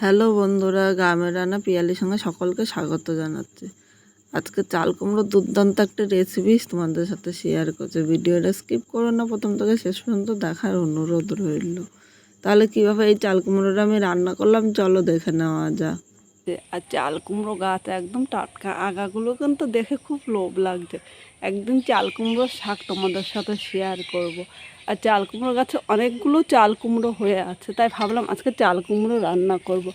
Hello বন্ধুরা, গ্রামের রান্না পিয়ালির সঙ্গে সকলকে স্বাগত জানাচ্ছি। আজকে চাল কুমড়োর দুর্দান্ত একটা রেসিপি তোমাদের সাথে শেয়ার করছি। ভিডিওটা স্কিপ করো না, প্রথম থেকে শেষ পর্যন্ত দেখার অনুরোধ রইল। তাহলে কীভাবে এই চাল কুমড়োটা আমি রান্না করলাম চলো দেখে নেওয়া যাক। আর চাল কুমড়ো গাছ একদম টাটকা, আগাগুলো কিন্তু দেখে খুব লোভ লাগছে। একদিন চাল কুমড়োর শাক তোমাদের সাথে শেয়ার করব। আর চাল কুমড়ো গাছে অনেকগুলো চাল কুমড়ো হয়ে আছে, তাই ভাবলাম আজকে চাল কুমড়ো রান্না করব।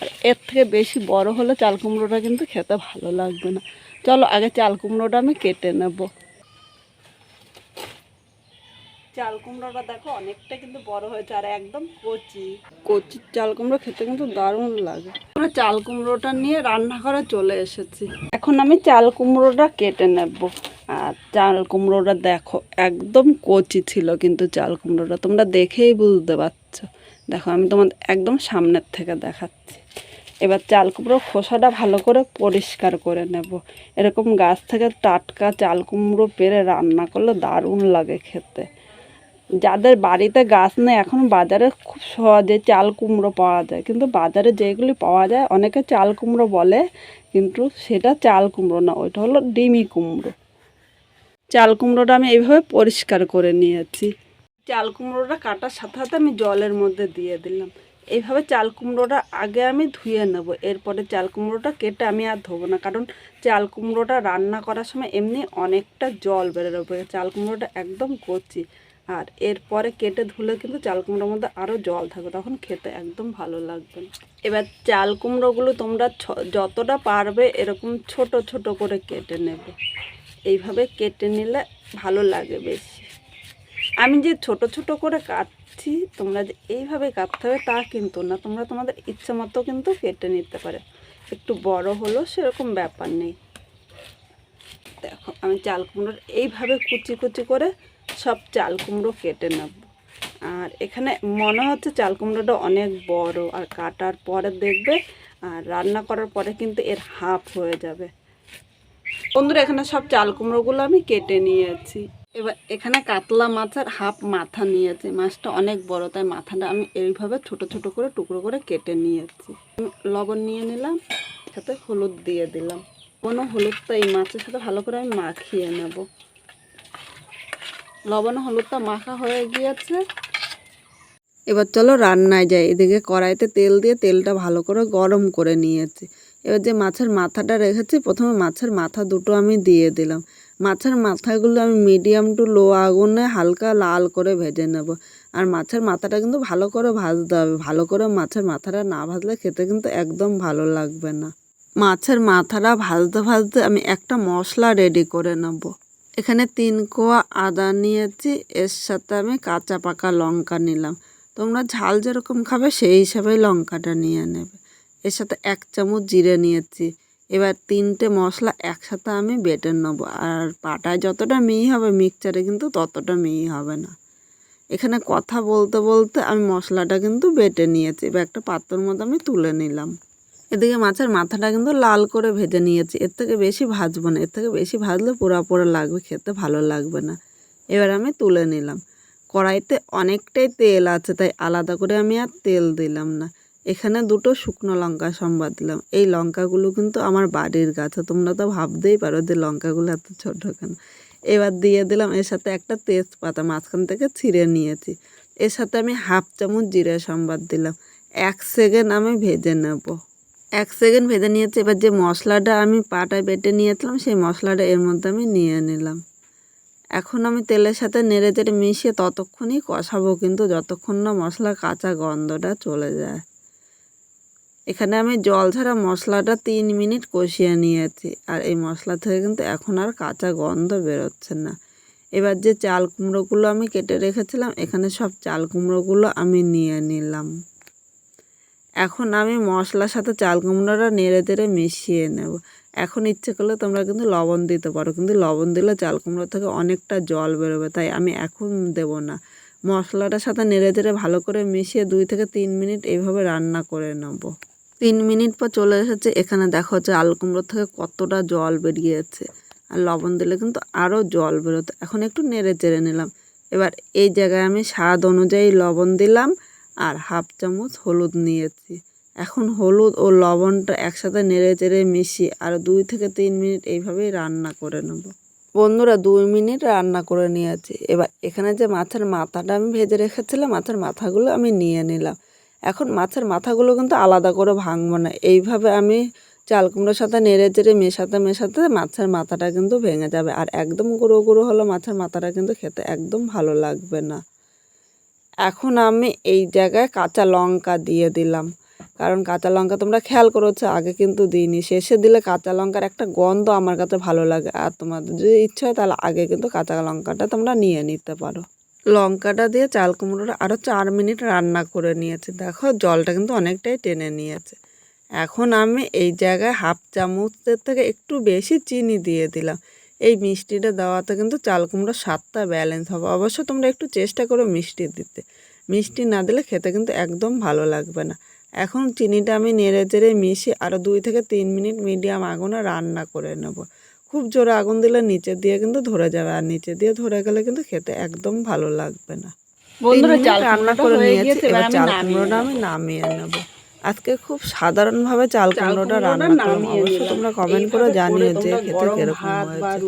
আর এর থেকে বেশি বড় হলে চাল কুমড়োটা কিন্তু খেতে ভালো লাগবে না। চলো আগে চাল কুমড়োটা আমি কেটে নেব। চাল কুমড়োটা দেখো অনেকটা কিন্তু বড় হয়েছে আর একদম কচি কচি চাল কুমড়ো খেতে কিন্তু দারুণ লাগে। আমরা চাল কুমড়োটা নিয়ে রান্নাঘরে চলে এসেছি। এখন আমি চাল কুমড়োটা কেটে নেব। আর চাল কুমড়োটা দেখো একদম কচি ছিল, কিন্তু চাল কুমড়োটা তোমরা দেখেই বুঝতে পারছো। দেখো আমি তোমাদের একদম সামনের থেকে দেখাচ্ছি। এবার চাল কুমড়ো খোসাটা ভালো করে পরিষ্কার করে নেব। এরকম গাছ থেকে টাটকা চাল কুমড়ো পেড়ে রান্না করলে দারুণ লাগে খেতে। যাদের বাড়িতে গাছ নেই, এখন বাজারে খুব সহজে চাল কুমড়ো পাওয়া যায়, কিন্তু বাজারে যেগুলি পাওয়া যায় অনেকে চাল কুমড়ো বলে, কিন্তু সেটা চাল কুমড়ো না, ওইটা হলো ডিমি কুমড়ো। চাল কুমড়োটা আমি এইভাবে পরিষ্কার করে নিয়েছি। চাল কুমড়োটা কাটার সাথে সাথে আমি জলের মধ্যে দিয়ে দিলাম। এইভাবে চাল কুমড়োটা আগে আমি ধুয়ে নেব, এরপরে চাল কুমড়োটা কেটে আমি আর ধোবো না, কারণ চাল কুমড়োটা রান্না করার সময় এমনি অনেকটা জল বেরোবে। চাল কুমড়োটা একদম কচি, আর এরপরে কেটে ধুলে কিন্তু চাল কুমড়োর মধ্যে আরও জল থাকবে, তখন খেতে একদম ভালো লাগবে না। এবার চাল কুমড়োগুলো তোমরা যতটা পারবে এরকম ছোট ছোট করে কেটে নেবে। এইভাবে কেটে নিলে ভালো লাগে বেশি। আমি যে ছোট ছোট করে কাটছি, তোমরা যে এইভাবে কাটতে হবে তা কিন্তু না, তোমরা তোমাদের ইচ্ছা মতো কিন্তু কেটে নিতে পারে। একটু বড় হলো সেরকম ব্যাপার নেই। দেখো আমি চাল কুমড়োর এইভাবে কুচি কুচি করে সব চাল কুমড়ো কেটে নেব। আর এখানে মনে হচ্ছে চাল কুমড়োটা অনেক বড়, আর কাটার পরে দেখবে আর রান্না করার পরে কিন্তু এর হাফ হয়ে যাবে। বন্ধুরা এখানে সব চাল কুমড়োগুলো আমি কেটে নিয়েছি। এবার এখানে কাতলা মাছের হাফ মাথা নিয়েছি। মাছটা অনেক বড়, তাই মাথাটা আমি এইভাবে ছোট ছোট করে টুকরো করে কেটে নিয়েছি। লবণ নিয়ে নিলাম, সাথে হলুদ দিয়ে দিলাম। লবণ ও হলুদটা এই মাছের সাথে ভালো করে আমি মাখিয়ে নেব। লবণ ও হলুদটা মাখা হয়ে গিয়েছে। এবার চলো রান্নায় যাই। এদিকে কড়াইতে তেল দিয়ে তেলটা ভালো করে গরম করে নিয়েছি। এবার যে মাছের মাথাটা রেখেছি, প্রথমে মাছের মাথা দুটো আমি দিয়ে দিলাম। মাছের মাথাগুলো আমি মিডিয়াম টু লো আগুনে হালকা লাল করে ভেজে নেব। আর মাছের মাথাটা কিন্তু ভালো করে ভাজতে হবে। ভালো করে মাছের মাথাটা না ভাজলে খেতে কিন্তু একদম ভালো লাগবে না। মাছের মাথাটা ভাজতে ভাজতে আমি একটা মশলা রেডি করে নেব। এখানে 3 কোয়া আদা নিয়েছি, এর সাথে আমি কাঁচা পাকা লঙ্কা নিলাম। তোমরা ঝাল যেরকম খাবে সেই হিসাবে লঙ্কাটা নিয়ে নেবে। এর সাথে 1 চামচ জিরে নিয়েছি। এবার 3টে মশলা একসাথে আমি বেটে নেবো। আর পাটায় যতটা মিহি হবে মিক্সচারে কিন্তু ততটা মিহি হবে না। এখানে কথা বলতে বলতে আমি মশলাটা কিন্তু বেটে নিয়েছি। এবার একটা পাত্রের মধ্যে আমি তুলে নিলাম। এদিকে মাছের মাথাটা কিন্তু লাল করে ভেজে নিয়েছি। এর থেকে বেশি ভাজবো না, এর থেকে বেশি ভাজলে পোড়া পোড়া লাগবে, খেতে ভালো লাগবে না। এবার আমি তুলে নিলাম। কড়াইতে অনেকটাই তেল আছে, তাই আলাদা করে আমি আর তেল দিলাম না। এখানে 2টো শুকনো লঙ্কা সম্বাদ দিলাম। এই লঙ্কাগুলো কিন্তু আমার বাড়ির গাছে, তোমরা তো ভাবতেই পারো যে লঙ্কাগুলো এত ছোটো কেন। এবার দিয়ে দিলাম এর সাথে একটা তেজপাতা মাঝখান থেকে ছিঁড়ে নিয়েছি। এর সাথে আমি 1/2 চামচ জিরে সম্বাদ দিলাম। 1 সেকেন্ড আমি ভেজে নেব। 1 সেকেন্ড ভেজে নিয়েছি। এবার যে মশলাটা আমি পাটায় বেটে নিয়েছিলাম সেই মশলাটা এর মধ্যে আমি নিয়ে নিলাম। এখন আমি তেলের সাথে নেড়ে চেড়ে মিশিয়ে ততক্ষণই কষাবো, কিন্তু যতক্ষণ না মশলার কাঁচা গন্ধটা চলে যায়। এখানে আমি জল ছাড়া মশলাটা 3 মিনিট কষিয়ে নিয়েছি। আর এই মশলা থেকে কিন্তু এখন আর কাঁচা গন্ধ বেরোচ্ছে না। এবার যে চাল কুমড়োগুলো আমি কেটে রেখেছিলাম, এখানে সব চাল কুমড়োগুলো আমি নিয়ে নিলাম। এখন আমি মশলার সাথে চাল কুমড়োটা নেড়ে চেড়ে মিশিয়ে নেব। এখন ইচ্ছে করলে তোমরা কিন্তু লবণ দিতে পারো, কিন্তু লবণ দিলে চাল কুমড়ো থেকে অনেকটা জল বেরোবে, তাই আমি এখন দেব না। মশলাটার সাথে নেড়ে চেড়ে ভালো করে মিশিয়ে 2 থেকে 3 মিনিট এইভাবে রান্না করে নেব। 3 মিনিট পর চলে এসেছে। এখানে দেখো চাল কুমড়ো থেকে কতটা জল বেরিয়েছে। আর লবণ দিলে কিন্তু আরও জল বেরোতো। এখন একটু নেড়ে চেড়ে নিলাম। এবার এই জায়গায় আমি স্বাদ অনুযায়ী লবণ দিলাম আর 1/2 চামচ হলুদ নিয়েছি। এখন হলুদ ও লবণটা একসাথে নেড়ে চেড়ে মিশিয়ে আরও 2 থেকে 3 মিনিট এইভাবেই রান্না করে নেব। বন্ধুরা 2 মিনিট রান্না করে নিয়েছি। এবার এখানে যে মাছের মাথাটা আমি ভেজে রেখেছিলাম, মাছের মাথাগুলো আমি নিয়ে নিলাম। এখন মাছের মাথাগুলো কিন্তু আলাদা করে ভাঙবো না, এইভাবে আমি চাল কুমড়োর সাথে নেড়ে চেড়ে মেশাতে মেশাতে মাছের মাথাটা কিন্তু ভেঙে যাবে। আর একদম গুঁড়ো গুঁড়ো হলে মাছের মাথাটা কিন্তু খেতে একদম ভালো লাগবে না। এখন আমি এই জায়গায় কাঁচা লঙ্কা দিয়ে দিলাম, কারণ কাঁচা লঙ্কা তোমরা খেয়াল করেছো আগে কিন্তু দিইনি। শেষে দিলে কাঁচা লঙ্কার একটা গন্ধ আমার কাছে ভালো লাগে, আর তোমাদের যদি ইচ্ছা হয় তাহলে আগে কিন্তু কাঁচা লঙ্কাটা তোমরা নিয়ে নিতে পারো। লঙ্কাটা দিয়ে চাল কুমড়োটা আরও 4 মিনিট রান্না করে নিয়েছি। দেখো জলটা কিন্তু অনেকটাই টেনে নিয়েছে। এখন আমি এই জায়গায় হাফ চামচের থেকে একটু বেশি চিনি দিয়ে দিলাম। এই মিষ্টিটা দেওয়াতে কিন্তু চাল কুমড়োর স্বাদটা ব্যালেন্স হবে। অবশ্য তোমরা একটু চেষ্টা করো মিষ্টি দিতে, মিষ্টি না দিলে খেতে কিন্তু একদম ভালো লাগবে না। এখন চিনিটা আমি নেড়ে চেড়ে মিশিয়ে আরও 2 থেকে 3 মিনিট মিডিয়াম আগুনে রান্না করে নেব। খুব জোরে আগুন দিলে নিচে দিয়ে কিন্তু ধরে যাবে, আর নিচে দিয়ে ধরে গেলে কিন্তু খেতে একদম ভালো লাগবে না। বন্ধুরা চাল রান্না করে নিয়েছি, এবার চাল কুমড়োটা আমি নামিয়ে নেব। আজকে খুব সাধারণভাবে চাল কুমড়োটা রান্না করলাম। অবশ্যই তোমরা কমেন্ট করে জানিও যে খেতে কিরকম হয়েছে।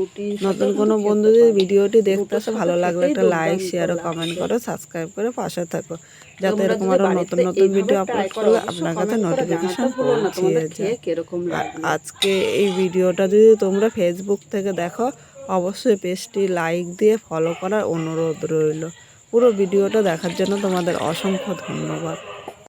নতুন কোনো বন্ধু যদি ভিডিওটি দেখতে আসে, ভালো লাগলে একটা লাইক শেয়ার ও কমেন্ট করো, সাবস্ক্রাইব করে পাশে থাকো, যাতে এরকম আরও নতুন নতুন ভিডিও আপলোড করলে আপনার কাছে নোটিফিকেশন পৌঁছিয়ে যায়। আর আজকে এই ভিডিওটা যদি তোমরা ফেসবুক থেকে দেখো, অবশ্যই পেজটি লাইক দিয়ে ফলো করার অনুরোধ রইল। পুরো ভিডিওটা দেখার জন্য তোমাদের অসংখ্য ধন্যবাদ।